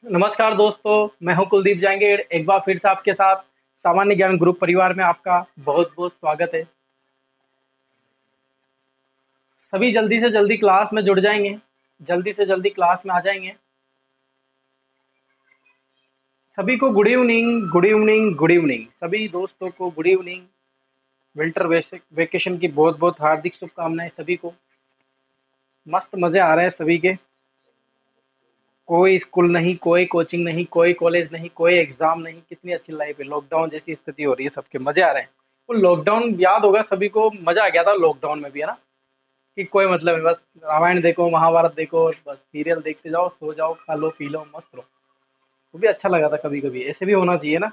नमस्कार दोस्तों, मैं हूं कुलदीप जांगेड़। एक बार फिर से आपके साथ सामान्य ज्ञान ग्रुप परिवार में आपका बहुत बहुत स्वागत है। सभी जल्दी से जल्दी क्लास में जुड़ जाएंगे, जल्दी से जल्दी क्लास में आ जाएंगे। सभी को good evening, good evening, good evening. सभी दोस्तों को गुड इवनिंग। विंटर वेकेशन की बहुत बहुत हार्दिक शुभकामनाएं सभी को। मस्त मजे आ रहे हैं सभी के। कोई स्कूल नहीं, कोई कोचिंग नहीं, कोई कॉलेज नहीं, कोई एग्जाम नहीं। कितनी अच्छी लाइफ है। लॉकडाउन जैसी स्थिति हो रही है, सबके मजे आ रहे हैं। वो लॉकडाउन याद होगा सभी को, मजा आ गया था लॉकडाउन में भी, है ना। कि कोई मतलब है, बस रामायण देखो, महाभारत देखो, बस सीरियल देखते जाओ, सो जाओ, खा लो, पी लो, मस्त रहो। वो भी अच्छा लगा था। कभी कभी ऐसे भी होना चाहिए ना,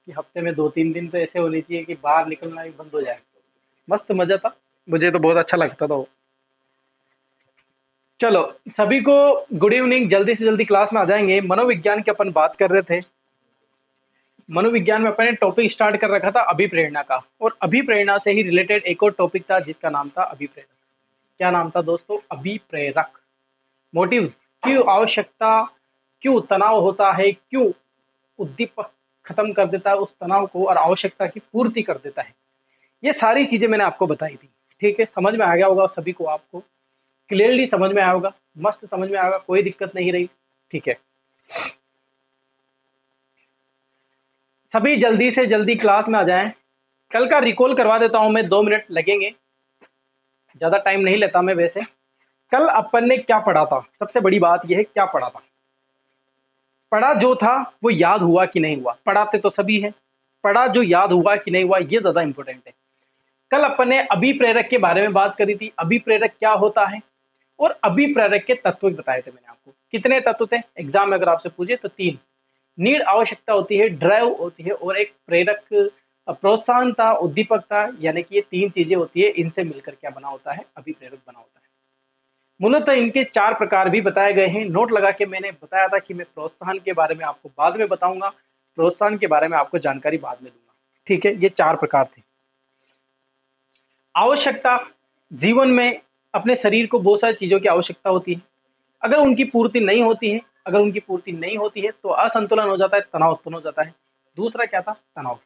कि हफ्ते में 2-3 दिन तो ऐसे होने चाहिए कि बाहर निकलना भी बंद हो जाए। मस्त मजा था। मुझे तो बहुत अच्छा लगता था वो। चलो, सभी को गुड इवनिंग। जल्दी से जल्दी क्लास में आ जाएंगे। मनोविज्ञान की अपन बात कर रहे थे। मनोविज्ञान में अपन ने टॉपिक स्टार्ट कर रखा था अभिप्रेरणा का, और अभिप्रेरणा से ही रिलेटेड एक और टॉपिक था जिसका नाम था अभिप्रेरक। क्या नाम था दोस्तों? अभिप्रेरक। मोटिव, क्यों आवश्यकता, क्यों तनाव होता है, क्यों उद्दीपक खत्म कर देता है उस तनाव को और आवश्यकता की पूर्ति कर देता है। ये सारी चीजें मैंने आपको बताई थी। ठीक है, समझ में आ गया होगा सभी को, आपको क्लियरली समझ में आया होगा, मस्त समझ में आएगा, कोई दिक्कत नहीं रही। ठीक है, सभी जल्दी से जल्दी क्लास में आ जाएं। कल का रिकॉल करवा देता हूं मैं, 2 मिनट लगेंगे, ज्यादा टाइम नहीं लेता मैं वैसे। कल अपन ने क्या पढ़ा था? सबसे बड़ी बात यह है क्या पढ़ा था। पढ़ा जो था वो याद हुआ कि नहीं हुआ? पढ़ाते तो सभी हैं, पढ़ा जो याद हुआ कि नहीं हुआ ये ज्यादा इंपॉर्टेंट है। कल अपन ने अभिप्रेरक के बारे में बात करी थी। अभिप्रेरक क्या होता है और अभिप्रेरक के तत्व बताए थे मैंने आपको। कितने तत्व थे एग्जाम में अगर आपसे पूछे तो? 3। नीड आवश्यकता होती है, ड्राइव होती है, और एक प्रेरक प्रोत्साहनता, उद्दीपकता, यानी कि ये 3 चीजें होती है। इनसे मिलकर क्या बना होता है? अभिप्रेरक बना होता है। मूलतः इनके 4 प्रकार भी बताए गए हैं। नोट लगा के मैंने बताया था कि मैं प्रोत्साहन के बारे में आपको बाद में बताऊंगा, प्रोत्साहन के बारे में आपको जानकारी बाद में दूंगा। ठीक है, ये 4 प्रकार थे। आवश्यकता, जीवन में अपने शरीर को बहुत सारी चीजों की आवश्यकता होती है। अगर उनकी पूर्ति नहीं होती है, अगर उनकी पूर्ति नहीं होती है तो असंतुलन हो जाता है, तनाव उत्पन्न हो जाता है। दूसरा क्या था? तनाव।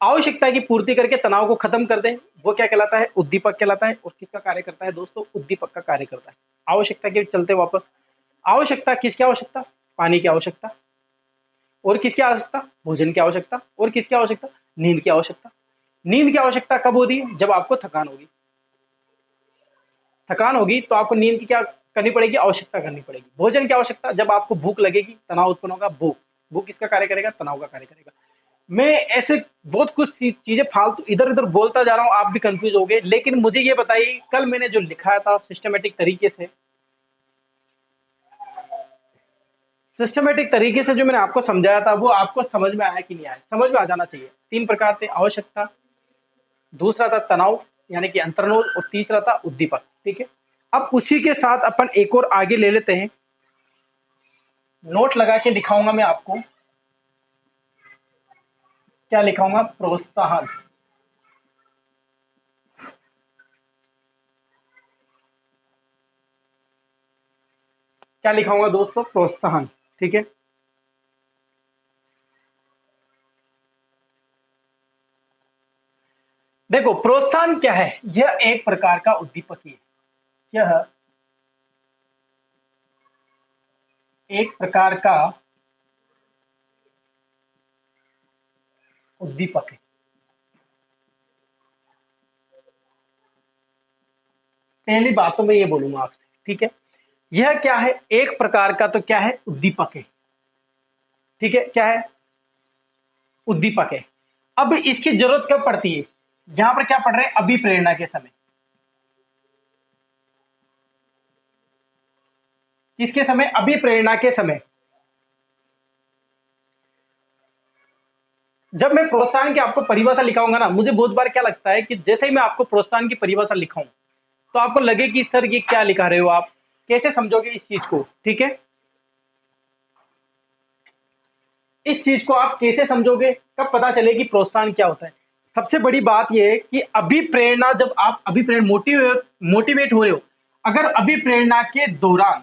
आवश्यकता की पूर्ति करके तनाव को खत्म कर दे, वो क्या कहलाता है? उद्दीपक कहलाता है। और किसका कार्य करता है दोस्तों? उद्दीपक का कार्य करता है। आवश्यकता के चलते वापस, आवश्यकता किसकी आवश्यकता? पानी की आवश्यकता। और किसकी आवश्यकता? भोजन की आवश्यकता। और किसकी आवश्यकता? नींद की आवश्यकता। नींद की आवश्यकता कब होती है? जब आपको थकान होगी। थकान होगी तो आपको नींद की क्या करनी पड़ेगी? आवश्यकता करनी पड़ेगी। भोजन की आवश्यकता, जब आपको भूख लगेगी, तनाव उत्पन्न होगा। भूख, भूख किसका कार्य करेगा? तनाव का कार्य करेगा। मैं ऐसे बहुत कुछ चीजें फालतू इधर उधर बोलता जा रहा हूं, आप भी कंफ्यूज हो गए। लेकिन मुझे ये बताइए, कल मैंने जो लिखाया था सिस्टमेटिक तरीके से जो मैंने आपको समझाया था, वो आपको समझ में आया कि नहीं आया? समझ में आ जाना चाहिए। 3 प्रकार थे, आवश्यकता, दूसरा था तनाव यानी कि अंतर्नोद, और तीसरा था उद्दीपक। ठीक है, अब उसी के साथ अपन एक और आगे ले लेते हैं। नोट लगा के दिखाऊंगा मैं आपको। क्या लिखाऊंगा? प्रोत्साहन। क्या लिखाऊंगा दोस्तों? प्रोत्साहन। ठीक है, देखो प्रोत्साहन क्या है? यह एक प्रकार का उद्दीपक ही है। यह एक प्रकार का उद्दीपक है। पहली बात तो मैं ये बोलूंगा आपसे। ठीक है, यह क्या है? एक प्रकार का तो क्या है? उद्दीपक है। ठीक है, क्या है? उद्दीपक है। अब इसकी जरूरत कब पड़ती है? यहां पर क्या पढ़ रहे हैं? अभिप्रेरणा के समय। किसके समय? अभिप्रेरणा के समय। जब मैं प्रोत्साहन की आपको परिभाषा लिखाऊंगा ना, मुझे बहुत बार क्या लगता है कि जैसे ही मैं आपको प्रोत्साहन की परिभाषा लिखाऊं तो आपको लगे कि सर ये क्या लिखा रहे हो आप, कैसे समझोगे इस चीज को? ठीक है, इस चीज को आप कैसे समझोगे, कब पता चले कि प्रोत्साहन क्या होता है? सबसे बड़ी बात यह है कि अभिप्रेरणा, जब आप अभिप्रेरणा मोटिवेट हुए हो, अगर अभिप्रेरणा के दौरान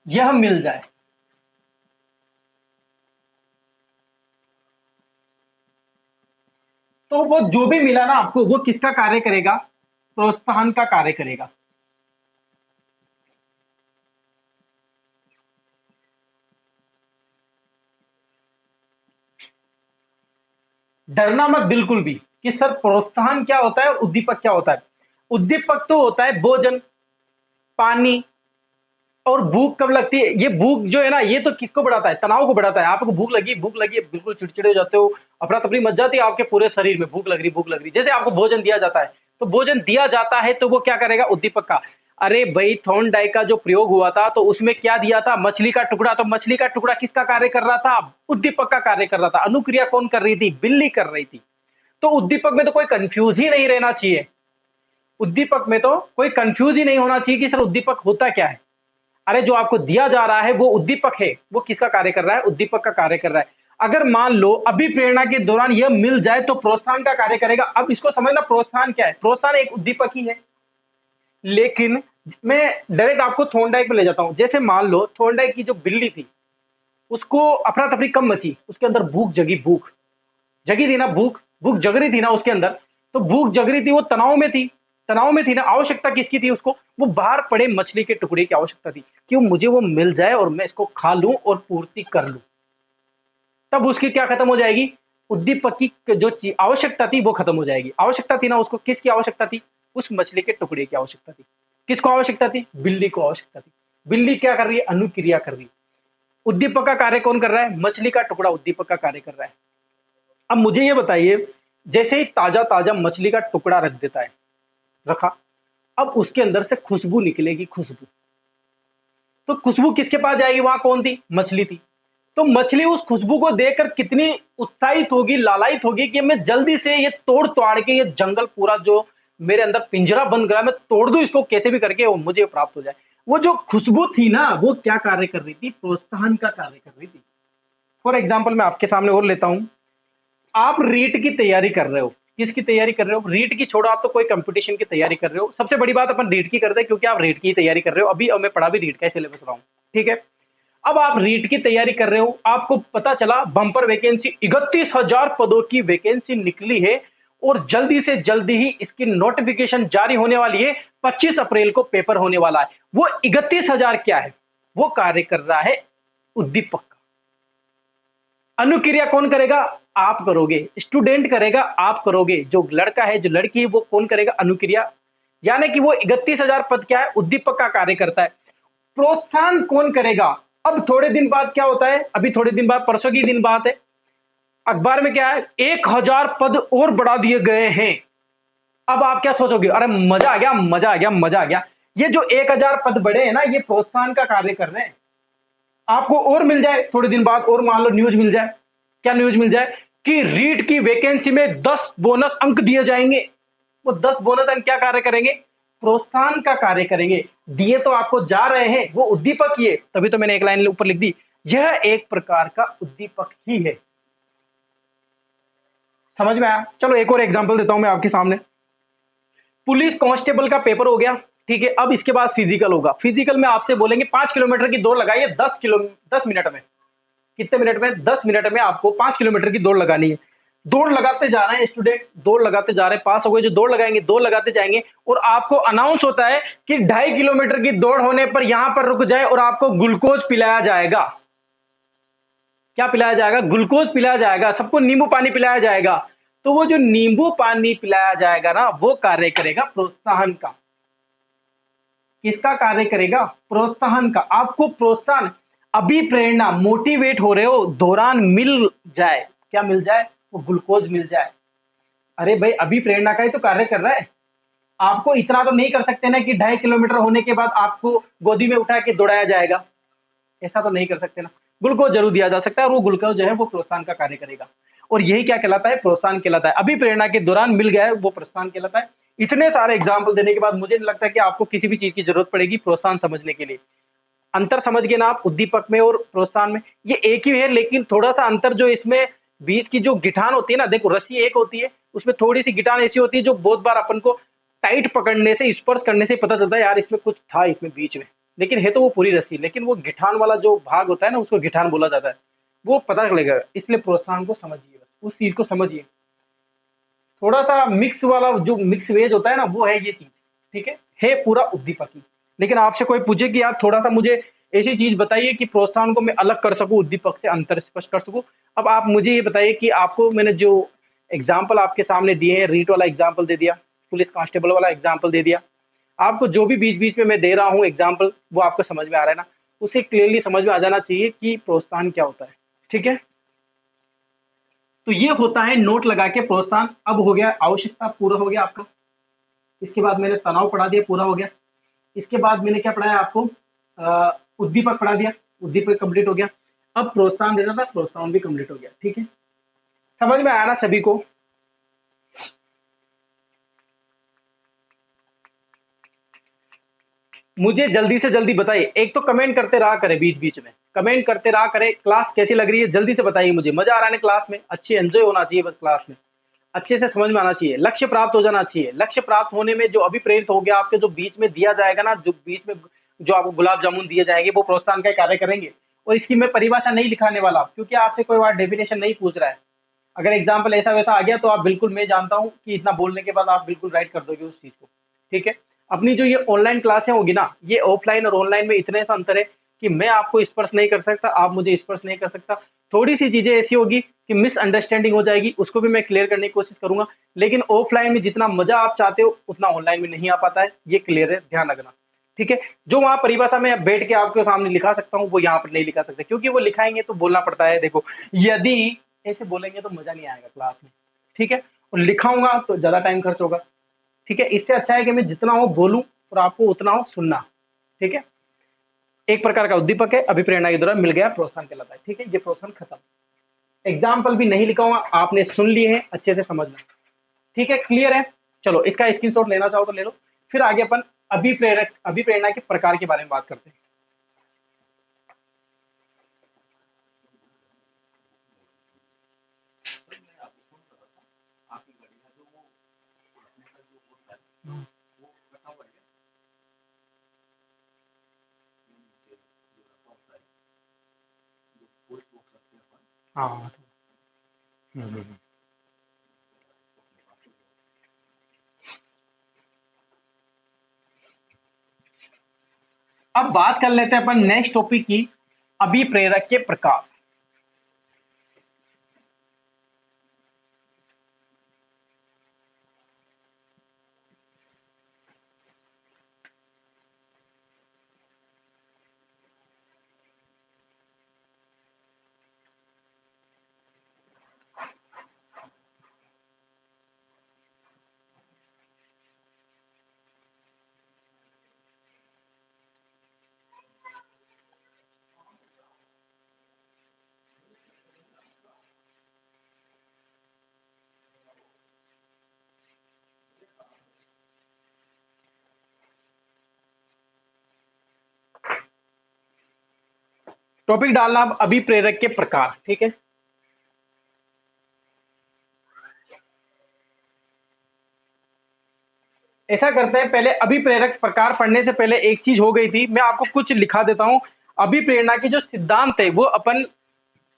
यह मिल जाए, तो वो जो भी मिला ना आपको, वो किसका कार्य करेगा? प्रोत्साहन का कार्य करेगा। डरना मत बिल्कुल भी कि सर प्रोत्साहन क्या होता है और उद्दीपक क्या होता है। उद्दीपक तो होता है भोजन, पानी, और भूख कब लगती है? ये भूख जो है ना, ये तो किसको बढ़ाता है? तनाव को बढ़ाता है। आपको भूख लगी है, बिल्कुल चिड़चिड़े हो जाते हो, अफरा तफरी मच जाती है आपके पूरे शरीर में, भूख लग रही। जैसे आपको भोजन दिया जाता है, तो भोजन दिया जाता है तो वो क्या करेगा? उद्दीपक का। अरे भाई, थॉर्नडाइक का जो प्रयोग हुआ था तो उसमें क्या दिया था? मछली का टुकड़ा। तो मछली का टुकड़ा किसका कार्य कर रहा था? उद्दीपक का कार्य कर रहा था। अनुक्रिया कौन कर रही थी? बिल्ली कर रही थी। तो उद्दीपक में तो कोई कंफ्यूज ही नहीं रहना चाहिए। उद्दीपक में तो कोई कंफ्यूज ही नहीं होना चाहिए कि सर उद्दीपक होता क्या है। अरे जो आपको दिया जा रहा है वो उद्दीपक है, वो किसका कार्य कर रहा है? उद्दीपक का कार्य कर रहा है। अगर मान लो अभिप्रेरणा के दौरान यह मिल जाए तो प्रोत्साहन का कार्य करेगा। अब इसको समझना, प्रोत्साहन क्या है? प्रोत्साहन एक उद्दीपक ही है। लेकिन मैं डायरेक्ट आपको थॉर्नडाइक पे ले जाता हूं। जैसे मान लो थॉर्नडाइक की जो बिल्ली थी, उसको अफरा तफरी कम मची, उसके अंदर भूख जगी, भूख जगी थी ना, भूख जग रही थी ना उसके अंदर। तो भूख जग रही थी, वो तनाव में थी, तनाव में थी ना। आवश्यकता किसकी थी उसको? वो बाहर पड़े मछली के टुकड़े की आवश्यकता थी कि मुझे वो मिल जाए और मैं इसको खा लूं और पूर्ति कर लूं। तब उसकी क्या खत्म हो जाएगी? उद्दीपक की जो आवश्यकता थी वो खत्म हो जाएगी। आवश्यकता थी ना उसको, किसकी आवश्यकता थी? उस मछली के टुकड़े की आवश्यकता थी। किसको आवश्यकता थी? बिल्ली को आवश्यकता थी। बिल्ली क्या कर रही है? अनुक्रिया कर रही है। उद्दीपक का कार्य कौन कर रहा है? मछली का टुकड़ा उद्दीपक का कार्य कर रहा है। अब मुझे ये बताइए, जैसे ही ताजा ताजा मछली का टुकड़ा रख देता है, रखा, अब उसके अंदर से खुशबू निकलेगी, खुशबू। तो खुशबू किसके पास जाएगी? वहां कौन थी? मछली थी। तो मछली उस खुशबू को देखकर कितनी उत्साहित होगी, लालायित होगी कि मैं जल्दी से ये तोड़ तोड़ के, ये जंगल पूरा जो मेरे अंदर पिंजरा बंद गया, मैं तोड़ दूं इसको कैसे भी करके, वो मुझे प्राप्त हो जाए। वो जो खुशबू थी ना, वो क्या कार्य कर रही थी? प्रोत्साहन का कार्य कर रही थी। फॉर एग्जाम्पल मैं आपके सामने और लेता हूं। आप रीट की तैयारी कर रहे हो। किसकी तैयारी कर रहे हो? रीट की छोड़ो, आप तो कोई कंपटीशन की तैयारी कर रहे हो। सबसे बड़ी बात अपन रीट की करते हैं क्योंकि आप रीट की तैयारी कर रहे हो अभी, और मैं पढ़ा भी रीट का सिलेबस रहा हूं। ठीक है। अब आप रीट की तैयारी कर रहे हो, आपको पता चला बम्पर वैकेंसी 31,000 पदों की वैकेंसी निकली है और जल्दी से जल्दी ही इसकी नोटिफिकेशन जारी होने वाली है। 25 अप्रैल को पेपर होने वाला है। वो 31,000 क्या है? वो कार्य कर रहा है उद्दीपक। अनुक्रिया कौन करेगा? आप करोगे। स्टूडेंट करेगा, आप करोगे। जो लड़का है, जो लड़की है, वो कौन करेगा? अनुक्रिया। यानी कि वो 31,000 पद क्या है? उद्दीपक का कार्य करता है। प्रोत्साहन कौन करेगा? अब थोड़े दिन बाद क्या होता है? अभी थोड़े दिन बाद, परसों की दिन बात है, अखबार में क्या है? 1,000 पद और बढ़ा दिए गए हैं। अब आप क्या सोचोगे? अरे मजा आ गया, मजा आ गया, मजा आ गया। ये जो 1,000 पद बढ़े हैं ना, ये प्रोत्साहन का कार्य कर रहे हैं। आपको और मिल जाए थोड़े दिन बाद, और मान लो न्यूज मिल जाए। क्या न्यूज मिल जाए? कि रीट की वैकेंसी में 10 बोनस अंक दिए जाएंगे। वो 10 बोनस अंक क्या कार्य करेंगे? प्रोत्साहन का कार्य करेंगे। दिए तो आपको जा रहे हैं, वो उद्दीपक ही है। तभी तो मैंने एक लाइन ऊपर लिख दी, यह एक प्रकार का उद्दीपक ही है। समझ में आया? चलो एक और एग्जांपल देता हूं मैं आपके सामने। पुलिस कांस्टेबल का पेपर हो गया, ठीक है। अब इसके बाद फिजिकल होगा। फिजिकल में आपसे बोलेंगे 5 किलोमीटर की दौड़ लगाइए 10 मिनट में। कितने मिनट में? 10 मिनट में आपको 5 किलोमीटर की दौड़ लगानी है। दौड़ लगाते जा रहे हैं स्टूडेंट, दौड़ लगाते जा रहे हैं, पास हो गए जो दौड़ लगाएंगे, दौड़ लगाते जाएंगे, और आपको अनाउंस होता है कि 2.5 किलोमीटर की दौड़ होने पर यहां पर रुक जाए और आपको ग्लूकोज पिलाया जाएगा। क्या पिलाया जाएगा? ग्लूकोज पिलाया जाएगा। सबको नींबू पानी पिलाया जाएगा। तो वो जो नींबू पानी पिलाया जाएगा ना, वो कार्य करेगा प्रोत्साहन का। किसका कार्य करेगा? प्रोत्साहन का। आपको प्रोत्साहन, अभी प्रेरणा, मोटिवेट हो रहे हो, दौरान मिल जाए। क्या मिल जाए? वो ग्लूकोज मिल जाए। अरे भाई, अभी प्रेरणा का ही तो कार्य कर रहा है। आपको इतना तो नहीं कर सकते ना कि 2.5 किलोमीटर होने के बाद आपको गोदी में उठा के दौड़ाया जाएगा। ऐसा तो नहीं कर सकते ना। ग्लूकोज जरूर दिया जा सकता है और वो ग्लूकोज जो है वो प्रोत्साहन का कार्य करेगा। और यही क्या कहलाता है? प्रोत्साहन कहलाता है। अभी प्रेरणा के दौरान मिल गया है, वो प्रोत्साहन कहलाता है। इतने सारे एग्जाम्पल देने के बाद मुझे नहीं लगता कि आपको किसी भी चीज की जरूरत पड़ेगी प्रोत्साहन समझने के लिए। अंतर समझ गए ना आप उद्दीपक में और प्रोत्साहन में? ये एक ही है, लेकिन थोड़ा सा अंतर जो इसमें बीच की जो गिठान होती है ना, देखो रस्सी एक होती है, उसमें थोड़ी सी गिठान ऐसी होती है जो बहुत बार अपन को टाइट पकड़ने से, स्पर्श करने से पता चलता है यार इसमें कुछ था, इसमें बीच में लेकिन है तो वो पूरी रस्सी, लेकिन वो गिठान वाला जो भाग होता है ना उसको गिठान बोला जाता है, वो पता लगेगा। इसलिए प्रोत्साहन को समझिए, बस उस चीज को समझिए। थोड़ा सा मिक्स वाला जो मिक्स वेज होता है ना, वो है ये चीज। ठीक है पूरा उद्दीपक ही। लेकिन आपसे कोई पूछे कि आप थोड़ा सा मुझे ऐसी चीज बताइए कि प्रोत्साहन को मैं अलग कर सकूं, उद्दीपक से अंतर स्पष्ट कर सकूं। अब आप मुझे ये बताइए कि आपको मैंने जो एग्जाम्पल आपके सामने दिए हैं, रीट वाला एग्जाम्पल दे दिया, पुलिस कांस्टेबल वाला एग्जाम्पल दे दिया, आपको जो भी बीच बीच में मैं दे रहा हूँ एग्जाम्पल, वो आपको समझ में आ रहा है ना? उसे क्लियरली समझ में आ जाना चाहिए कि प्रोत्साहन क्या होता है। ठीक है, तो ये होता है नोट लगा के प्रोत्साहन। अब हो गया आवश्यकता, पूरा हो गया आपका। इसके बाद मैंने तनाव पढ़ा दिया, पूरा हो गया। इसके बाद मैंने क्या पढ़ाया आपको, उद्दीपक पढ़ा दिया, उद्दीपक कंप्लीट हो गया। अब प्रोत्साहन देना था, प्रोत्साहन भी कंप्लीट हो गया। ठीक है, समझ में आया ना सभी को? मुझे जल्दी से जल्दी बताइए, एक तो कमेंट करते रहा करे, बीच बीच में कमेंट करते रहा करे। क्लास कैसी लग रही है जल्दी से बताइए मुझे। मजा आ रहा है ना क्लास में? अच्छी एंजॉय होना चाहिए बस क्लास में, अच्छे से समझ में आना चाहिए, लक्ष्य प्राप्त हो जाना चाहिए। लक्ष्य प्राप्त होने में जो अभिप्रेरित हो गया आपके, जो बीच में दिया जाएगा ना, जो बीच में जो आपको गुलाब जामुन दिए जाएंगे, वो प्रोत्साहन का कार्य करेंगे। और इसकी मैं परिभाषा नहीं लिखाने वाला, क्योंकि आपसे कोई बार डेफिनेशन नहीं पूछ रहा है। अगर एग्जाम्पल ऐसा वैसा आ गया तो आप बिल्कुल, मैं जानता हूँ कि इतना बोलने के बाद आप बिल्कुल राइट कर दोगे उस चीज को। ठीक है, अपनी जो ये ऑनलाइन क्लासें होगी ना, ये ऑफलाइन और ऑनलाइन में इतने सा अंतर है कि मैं आपको स्पर्श नहीं कर सकता, आप मुझे स्पर्श नहीं कर सकता। थोड़ी सी चीजें ऐसी होगी कि मिसअंडरस्टैंडिंग हो जाएगी, उसको भी मैं क्लियर करने की कोशिश करूंगा। लेकिन ऑफलाइन में जितना मजा आप चाहते हो उतना ऑनलाइन में नहीं आ पाता है, ये क्लियर है, ध्यान रखना। ठीक है, जो वहां परिभाषा में बैठ के आपके सामने लिखा सकता हूँ, वो यहाँ पर नहीं लिखा सकते, क्योंकि वो लिखाएंगे तो बोलना पड़ता है। देखो, यदि ऐसे बोलेंगे तो मजा नहीं आएगा क्लास में। ठीक है, और लिखाऊंगा तो ज्यादा टाइम खर्च होगा। ठीक है, इससे अच्छा है कि मैं जितना हो बोलूं और आपको उतना हो सुनना। ठीक है, एक प्रकार का उद्दीपक है, अभिप्रेरणा के द्वारा मिल गया, प्रोत्साहन कहलाता है। ठीक है, ये प्रोत्साहन खत्म। एग्जाम्पल भी नहीं लिखाऊंगा, आपने सुन लिए हैं, अच्छे से समझना। ठीक है, क्लियर है? चलो इसका स्क्रीनशॉट लेना चाहो तो ले लो। फिर आगे अपन अभिप्रेरक अभिप्रेरणा के प्रकार के बारे में बात करते हैं। हाँ। अब बात कर लेते हैं अपन नेक्स्ट टॉपिक की, अभिप्रेरक के प्रकार। टॉपिक डालना अब अभिप्रेरक के प्रकार। ठीक है, ऐसा करते हैं, पहले अभिप्रेरक प्रकार पढ़ने से पहले एक चीज हो गई थी, मैं आपको कुछ लिखा देता हूं। अभिप्रेरणा के जो सिद्धांत है वो अपन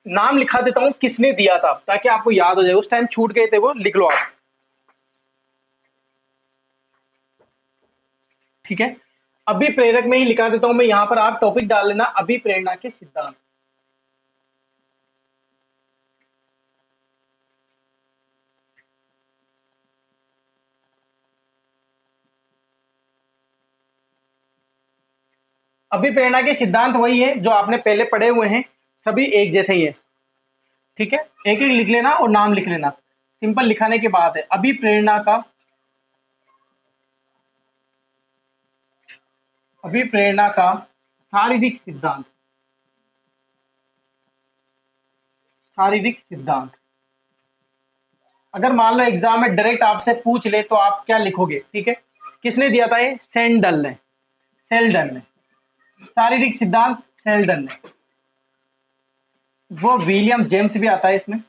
नाम लिखा देता हूं, किसने दिया था, ताकि आपको याद हो जाए। उस टाइम छूट गए थे, वो लिख लो आप। ठीक है, अभिप्रेरक में ही लिखा देता हूं मैं यहां पर, आप टॉपिक डाल लेना अभिप्रेरणा के सिद्धांत। अभिप्रेरणा के सिद्धांत वही है जो आपने पहले पढ़े हुए हैं, सभी एक जैसे ही है। ठीक है, एक एक लिख लेना और नाम लिख लेना, सिंपल लिखाने के बाद है अभिप्रेरणा का। अभिप्रेरणा का शारीरिक सिद्धांत। शारीरिक सिद्धांत, अगर मान लो एग्जाम में डायरेक्ट आपसे पूछ ले तो आप क्या लिखोगे? ठीक है, किसने दिया था ये? सेंडल ने, सेल्डन ने। शारीरिक सिद्धांत सेल्डन ने, वो विलियम जेम्स भी आता है इसमें,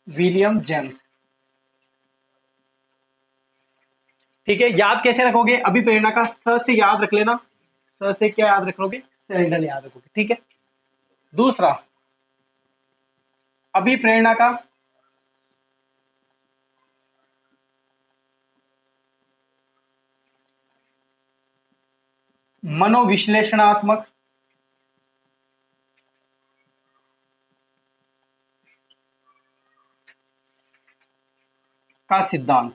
विलियम जेम्स। ठीक है, याद कैसे रखोगे? अभी प्रेरणा का स से याद रख लेना। स से क्या याद रखोगे? सिलेंडर याद रखोगे। ठीक है। दूसरा, अभी प्रेरणा का मनोविश्लेषणात्मक का सिद्धांत।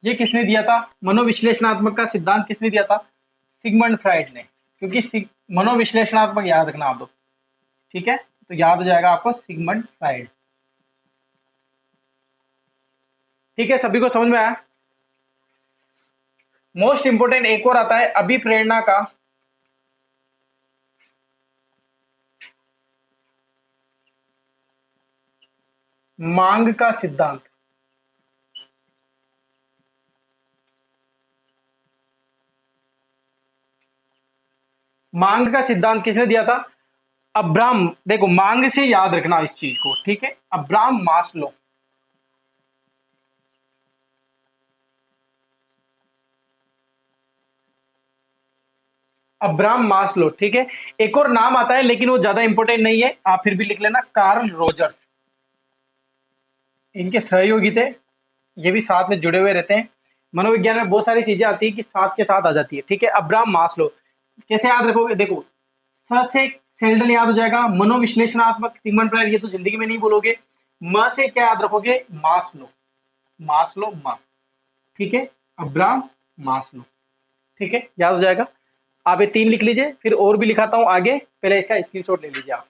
ये किसने दिया था? मनोविश्लेषणात्मक का सिद्धांत किसने दिया था? सिगमंड फ्राइड ने। क्योंकि मनोविश्लेषणात्मक याद रखना आप लोग। ठीक है, तो याद हो जाएगा आपको सिगमंड फ्राइड। ठीक है, सभी को समझ में आया? मोस्ट इंपोर्टेंट एक और आता है, अभी प्रेरणा का मांग का सिद्धांत। मांग का सिद्धांत किसने दिया था? अब्राहम। देखो, मांग से याद रखना इस चीज को। ठीक है, अब्राहम मास्लो। Abraham Maslow. ठीक है। एक और नाम आता है लेकिन वो ज्यादा इंपॉर्टेंट नहीं है, आप फिर भी लिख लेना, कार्ल रोजर्स। इनके सहयोगी थे, ये भी साथ में जुड़े हुए रहते हैं। मनोविज्ञान में बहुत सारी चीजें आती है कि साथ के साथ आ जाती है। ठीक है, अब्राहम मास्लो। कैसे याद रखोगे? देखो, स से सेल्डन याद हो जाएगा, मनोविश्लेषणात्मक सिगमंड फ्राइड, ये तो जिंदगी में नहीं बोलोगे। म से क्या याद रखोगे? मास्लो। मास्लो म। ठीक है, अब्राहम मास्लो। ठीक है, याद हो जाएगा। आप ये 3 लिख लीजिए, फिर और भी लिखाता हूं आगे, पहले इसका स्क्रीनशॉट ले लीजिए आप।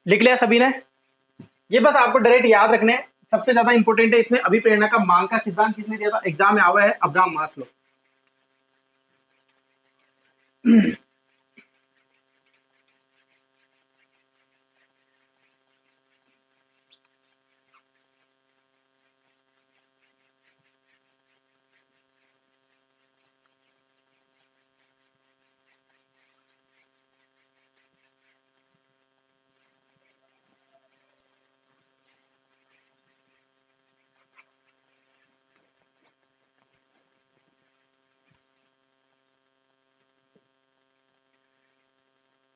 लिख लिया सभी ने? ये बस आपको डायरेक्ट याद रखने हैं। सबसे ज्यादा इंपॉर्टेंट है इसमें, अभी प्रेरणा का मांग का सिद्धांत किसने दिया था? एग्जाम में आवा है, अब्राहम मास्लो।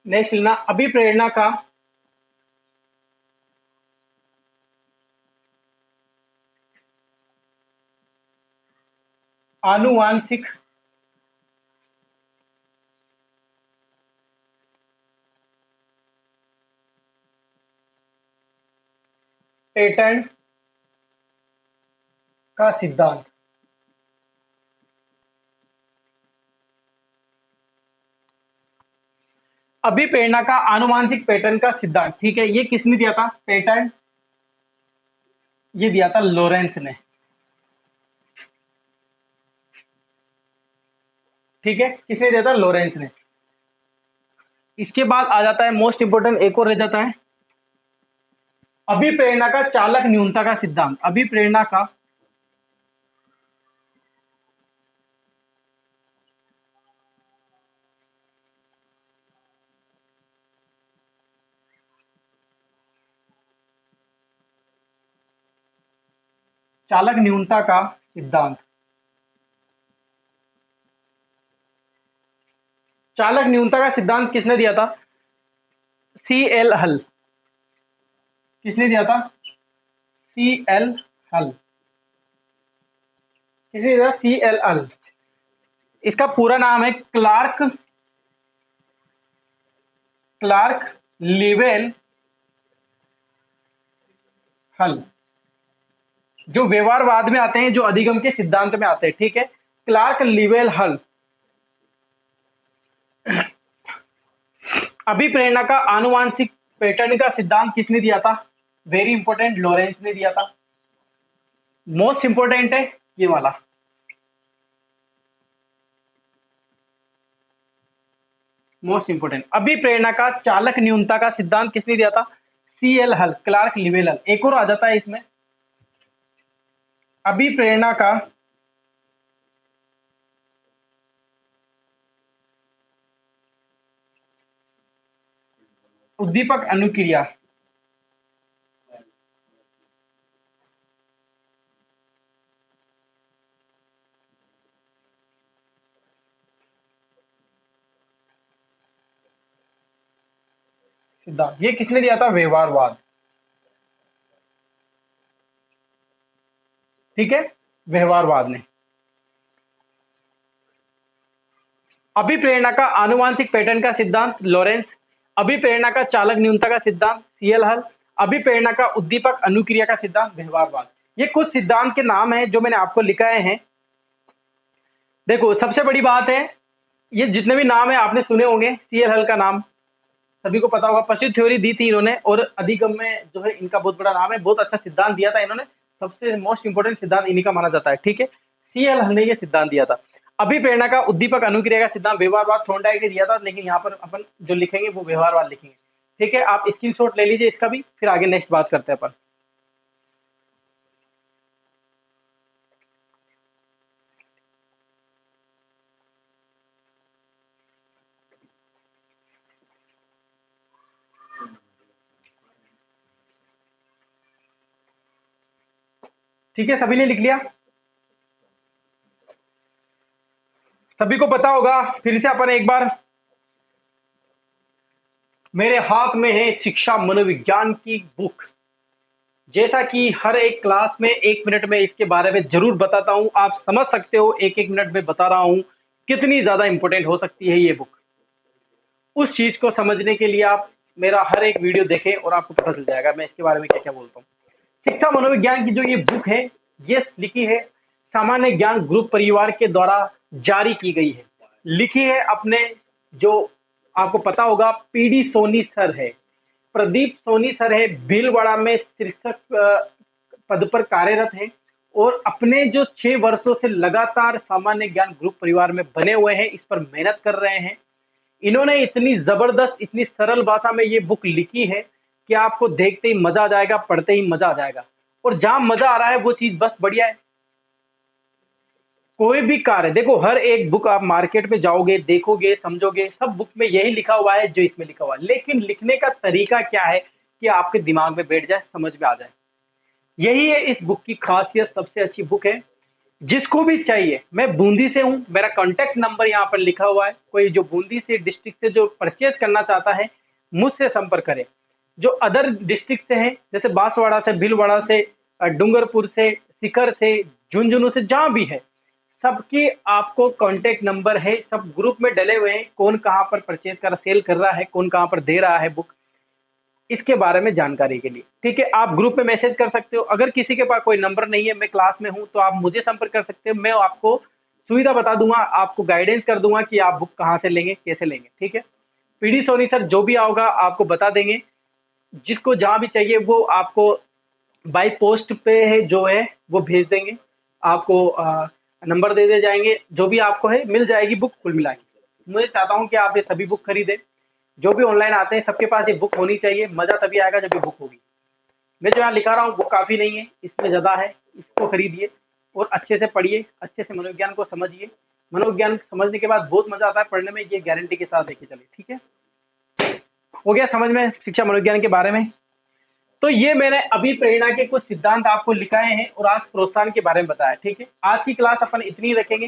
नेक्स्ट लेना, अभी प्रेरणा का आनुवांशिक पैटर्न का सिद्धांत। अभी प्रेरणा का आनुवांशिक पैटर्न का सिद्धांत। ठीक है, ये किसने दिया था? पैटर्न, ये दिया था लॉरेंस ने। ठीक है, किसने दिया था? लॉरेंस ने। इसके बाद आ जाता है मोस्ट इंपोर्टेंट, एक और रह जाता है, अभी प्रेरणा का चालक न्यूनता का सिद्धांत। अभी प्रेरणा का चालक न्यूनता का सिद्धांत। चालक न्यूनता का सिद्धांत किसने दिया था? सी एल हल। किसने दिया था? सी एल हल। किसने दिया? सी एल हल। इसका पूरा नाम है क्लार्क क्लार्क लिवेल हल। जो व्यवहारवाद में आते हैं, जो अधिगम के सिद्धांत में आते हैं। ठीक है, क्लार्क लिवेल हल। अभी प्रेरणा का आनुवांशिक पैटर्न का सिद्धांत किसने दिया था? वेरी इंपॉर्टेंट, लॉरेंस ने दिया था। मोस्ट इंपॉर्टेंट है ये वाला, मोस्ट इंपोर्टेंट। अभी प्रेरणा का चालक न्यूनता का सिद्धांत किसने दिया था? CL हल, क्लार्क लिवेलन। एक और आ जाता है इसमें, अभिप्रेरणा का उद्दीपक अनुक्रिया। सिद्धांत, ये किसने दिया था? व्यवहारवाद। ठीक है, व्यवहारवाद ने। अभिप्रेरणा का आनुवांशिक पैटर्न का सिद्धांत, लॉरेंस। अभिप्रेरणा का चालक न्यूनता का सिद्धांत, CL हल। अभिप्रेरणा का उद्दीपक अनुक्रिया का सिद्धांत, व्यवहारवाद। ये कुछ सिद्धांत के नाम हैं जो मैंने आपको लिखाए हैं। देखो, सबसे बड़ी बात है, ये जितने भी नाम है आपने सुने होंगे। CL हल का नाम सभी को पता होगा, प्रसिद्ध थ्योरी दी थी इन्होंने, और अधिगम में जो है इनका बहुत बड़ा नाम है, बहुत अच्छा सिद्धांत दिया था इन्होंने। सबसे मोस्ट इंपोर्टेंट सिद्धांत इन्हीं का माना जाता है। ठीक है, CL हल ने ये सिद्धांत दिया था। अभिप्रेरणा का उद्दीपक अनुक्रिया का सिद्धांत व्यवहारवाद थॉर्नडाइक ने दिया था, लेकिन यहाँ पर अपन जो लिखेंगे वो व्यवहारवाद लिखेंगे। ठीक है, आप स्क्रीनशॉट ले लीजिए इसका भी, फिर आगे नेक्स्ट बात करते हैं अपन। ठीक है, सभी ने लिख लिया? सभी को पता होगा, फिर से अपन एक बार, मेरे हाथ में है शिक्षा मनोविज्ञान की बुक। जैसा कि हर एक क्लास में 1 मिनट में इसके बारे में जरूर बताता हूं, आप समझ सकते हो 1-1 मिनट में बता रहा हूं कितनी ज्यादा इंपॉर्टेंट हो सकती है ये बुक। उस चीज को समझने के लिए आप मेरा हर एक वीडियो देखें और आपको पता चल जाएगा मैं इसके बारे में क्या क्या बोलता हूँ। शिक्षा मनोविज्ञान की जो ये बुक है, ये लिखी है सामान्य ज्ञान ग्रुप परिवार के द्वारा जारी की गई है। लिखी है अपने, जो आपको पता होगा, PD सोनी सर है, प्रदीप सोनी सर है, भीलवाड़ा में शीर्षक पद पर कार्यरत है, और अपने जो 6 वर्षों से लगातार सामान्य ज्ञान ग्रुप परिवार में बने हुए हैं, इस पर मेहनत कर रहे हैं। इन्होंने इतनी जबरदस्त, इतनी सरल भाषा में ये बुक लिखी है कि आपको देखते ही मजा आ जाएगा, पढ़ते ही मजा आ जाएगा। और जहां मजा आ रहा है वो चीज बस बढ़िया है। कोई भी कार्य देखो, हर एक बुक आप मार्केट में जाओगे, देखोगे, समझोगे, सब बुक में यही लिखा हुआ है जो इसमें लिखा हुआ है, लेकिन लिखने का तरीका क्या है कि आपके दिमाग में बैठ जाए, समझ में आ जाए। यही है इस बुक की खासियत, सबसे अच्छी बुक है। जिसको भी चाहिए, मैं बूंदी से हूं, मेरा कांटेक्ट नंबर यहाँ पर लिखा हुआ है, कोई जो बूंदी से डिस्ट्रिक्ट से जो परचेज करना चाहता है मुझसे संपर्क करें। जो अदर डिस्ट्रिक्ट से हैं, जैसे बांसवाड़ा से, भीलवाड़ा से, डूंगरपुर से, सीकर से, झुंझुनू से, जहां भी है, सबकी आपको कांटेक्ट नंबर है, सब ग्रुप में डले हुए हैं, कौन कहाँ पर परचेज कर सेल कर रहा है, कौन कहाँ पर दे रहा है बुक, इसके बारे में जानकारी के लिए। ठीक है, आप ग्रुप में मैसेज कर सकते हो। अगर किसी के पास कोई नंबर नहीं है, मैं क्लास में हूं, तो आप मुझे संपर्क कर सकते हो, मैं आपको सुविधा बता दूंगा, आपको गाइडेंस कर दूंगा कि आप बुक कहाँ से लेंगे, कैसे लेंगे। ठीक है, PD सोनी सर जो भी आओगा आपको बता देंगे, जिसको जहां भी चाहिए वो आपको बाई पोस्ट पे है जो है वो भेज देंगे, आपको नंबर दे दे जाएंगे, जो भी आपको है मिल जाएगी बुक कुल मिला के। मैं चाहता हूँ कि आप ये सभी बुक खरीदें, जो भी ऑनलाइन आते हैं सबके पास ये बुक होनी चाहिए। मजा तभी आएगा जब ये बुक होगी। मैं जो यहाँ लिखा रहा हूँ वो काफी नहीं है, इसमें ज्यादा है, इसको खरीदिए और अच्छे से पढ़िए, अच्छे से मनोविज्ञान को समझिए। मनोविज्ञान समझने के बाद बहुत मजा आता है पढ़ने में, ये गारंटी के साथ लेके चलिए। ठीक है, हो गया समझ में शिक्षा मनोविज्ञान के बारे में। तो ये मैंने अभी प्रेरणा के कुछ सिद्धांत आपको लिखाए हैं और आज प्रोत्साहन के बारे में बताया। ठीक है, आज की क्लास अपन इतनी रखेंगे,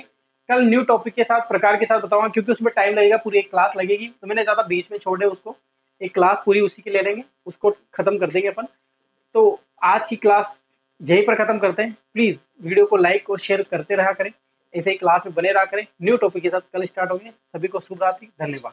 कल न्यू टॉपिक के साथ, प्रकार के साथ बताऊंगा, क्योंकि उसमें टाइम लगेगा, पूरी एक क्लास लगेगी, तो मैंने ज्यादा बीच में छोड़ दे उसको, एक क्लास पूरी उसी की ले लेंगे, उसको खत्म कर देंगे अपन। तो आज की क्लास यहीं पर खत्म करते हैं। प्लीज वीडियो को लाइक और शेयर करते रहा करें, ऐसे ही क्लास में बने रहा करें। न्यू टॉपिक के साथ कल स्टार्ट होंगे। सभी को शुभ रात्रि, धन्यवाद।